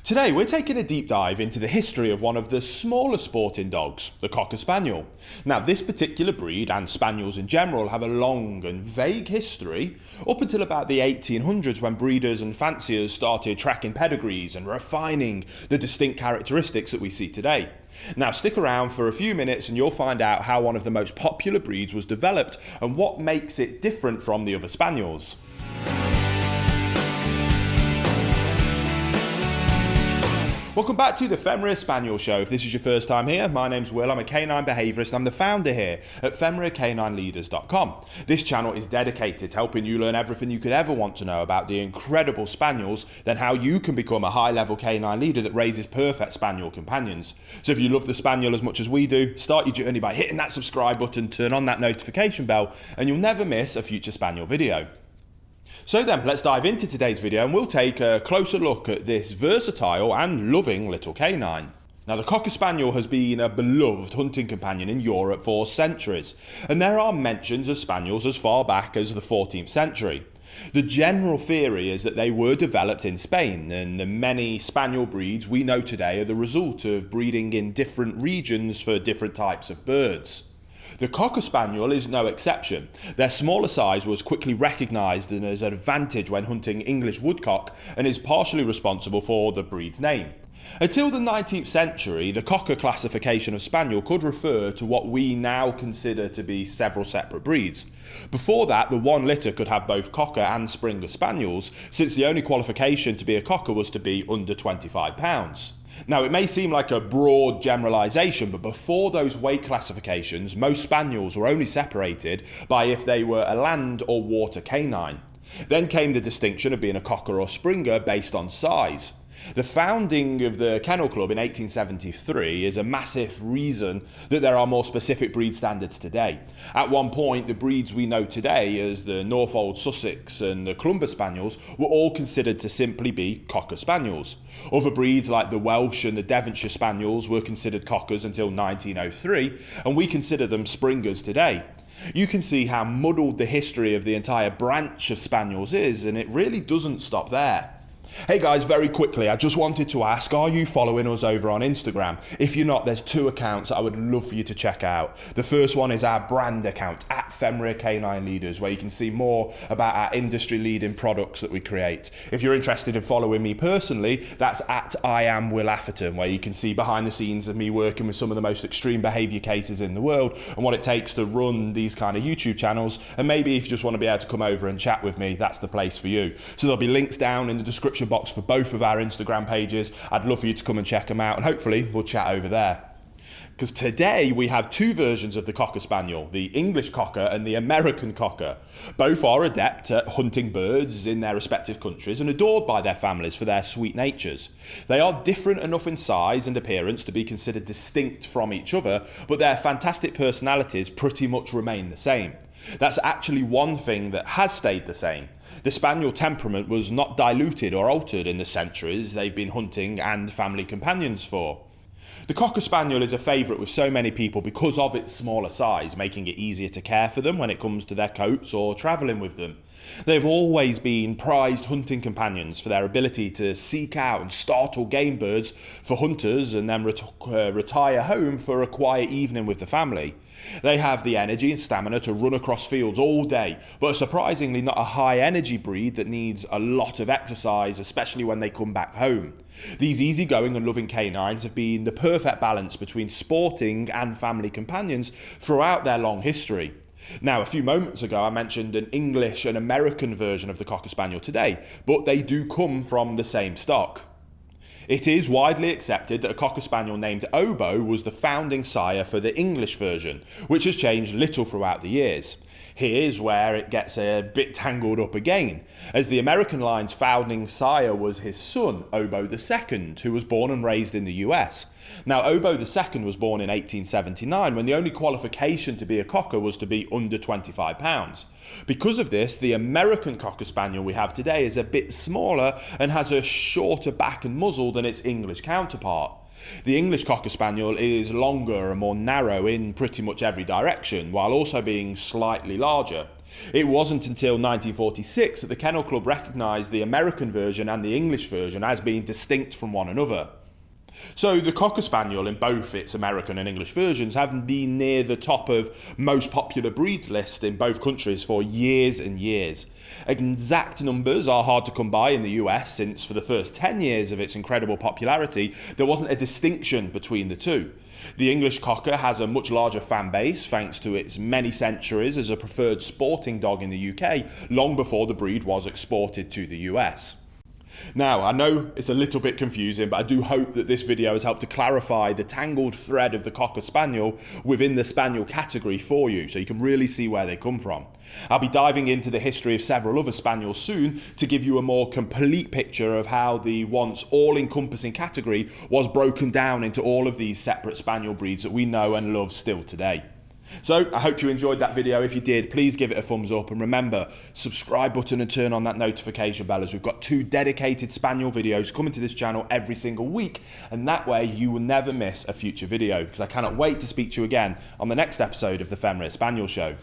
Today we're taking a deep dive into the history of one of the smaller sporting dogs, the Cocker Spaniel. Now this particular breed, and spaniels in general, have a long and vague history up until about the 1800s when breeders and fanciers started tracking pedigrees and refining the distinct characteristics that we see today. Now stick around for a few minutes and you'll find out how one of the most popular breeds was developed and what makes it different from the other spaniels. Welcome back to the Femra Spaniel Show. If this is your first time here, my name's Will, I'm a canine behaviourist and I'm the founder here at FemraCanineLeaders.com. This channel is dedicated to helping you learn everything you could ever want to know about the incredible spaniels, then how you can become a high-level canine leader that raises perfect spaniel companions. So if you love the spaniel as much as we do, start your journey by hitting that subscribe button, turn on that notification bell, and you'll never miss a future spaniel video. So then, let's dive into today's video and we'll take a closer look at this versatile and loving little canine. Now the Cocker Spaniel has been a beloved hunting companion in Europe for centuries, and there are mentions of spaniels as far back as the 14th century. The general theory is that they were developed in Spain, and the many spaniel breeds we know today are the result of breeding in different regions for different types of birds. The Cocker Spaniel is no exception. Their smaller size was quickly recognised as an advantage when hunting English woodcock and is partially responsible for the breed's name. Until the 19th century, the Cocker classification of spaniel could refer to what we now consider to be several separate breeds. Before that, the one litter could have both Cocker and Springer spaniels, since the only qualification to be a Cocker was to be under 25 pounds. Now it may seem like a broad generalisation, but before those weight classifications, most spaniels were only separated by if they were a land or water canine. Then came the distinction of being a Cocker or Springer based on size. The founding of the Kennel Club in 1873 is a massive reason that there are more specific breed standards today. At one point, the breeds we know today as the Norfolk Sussex and the Clumber Spaniels were all considered to simply be Cocker Spaniels. Other breeds like the Welsh and the Devonshire Spaniels were considered Cockers until 1903, and we consider them Springers today. You can see how muddled the history of the entire branch of spaniels is, and it really doesn't stop there. Hey guys, very quickly, I just wanted to ask, are you following us over on Instagram? If you're not, there's two accounts that I would love for you to check out. The first one is our brand account, at Femra Canine Leaders, where you can see more about our industry-leading products that we create. If you're interested in following me personally, that's at I am Will Atherton, where you can see behind the scenes of me working with some of the most extreme behaviour cases in the world and what it takes to run these kind of YouTube channels. And maybe if you just want to be able to come over and chat with me, that's the place for you. So there'll be links down in the description box for both of our Instagram pages. I'd love for you to come and check them out, and hopefully we'll chat over there. Because today we have two versions of the Cocker Spaniel, the English Cocker and the American Cocker. Both are adept at hunting birds in their respective countries and adored by their families for their sweet natures. They are different enough in size and appearance to be considered distinct from each other, but their fantastic personalities pretty much remain the same. That's actually one thing that has stayed the same. The Spaniel temperament was not diluted or altered in the centuries they've been hunting and family companions for. The Cocker Spaniel is a favourite with so many people because of its smaller size, making it easier to care for them when it comes to their coats or travelling with them. They've always been prized hunting companions for their ability to seek out and startle game birds for hunters and then retire home for a quiet evening with the family. They have the energy and stamina to run across fields all day, but are surprisingly not a high energy breed that needs a lot of exercise, especially when they come back home. These easygoing and loving canines have been the perfect balance between sporting and family companions throughout their long history. Now, a few moments ago I mentioned an English and American version of the Cocker Spaniel today, but they do come from the same stock. It is widely accepted that a Cocker Spaniel named Obo was the founding sire for the English version, which has changed little throughout the years. Here's where it gets a bit tangled up again, as the American line's founding sire was his son, Obo II, who was born and raised in the US. Now, Obo II was born in 1879, when the only qualification to be a Cocker was to be under 25 pounds. Because of this, the American Cocker Spaniel we have today is a bit smaller and has a shorter back and muzzle than its English counterpart. The English Cocker Spaniel is longer and more narrow in pretty much every direction, while also being slightly larger. It wasn't until 1946 that the Kennel Club recognised the American version and the English version as being distinct from one another. So the Cocker Spaniel in both its American and English versions have been near the top of most popular breeds list in both countries for years and years. Exact numbers are hard to come by in the US, since for the first 10 years of its incredible popularity there wasn't a distinction between the two. The English Cocker has a much larger fan base thanks to its many centuries as a preferred sporting dog in the UK long before the breed was exported to the US. Now, I know it's a little bit confusing, but I do hope that this video has helped to clarify the tangled thread of the Cocker Spaniel within the Spaniel category for you, so you can really see where they come from. I'll be diving into the history of several other Spaniels soon to give you a more complete picture of how the once all-encompassing category was broken down into all of these separate Spaniel breeds that we know and love still today. So I hope you enjoyed that video. If you did, please give it a thumbs up, and remember, subscribe button and turn on that notification bell, as we've got 2 dedicated Spaniel videos coming to this channel every single week, and that way you will never miss a future video, because I cannot wait to speak to you again on the next episode of the Temperament Spaniel Show.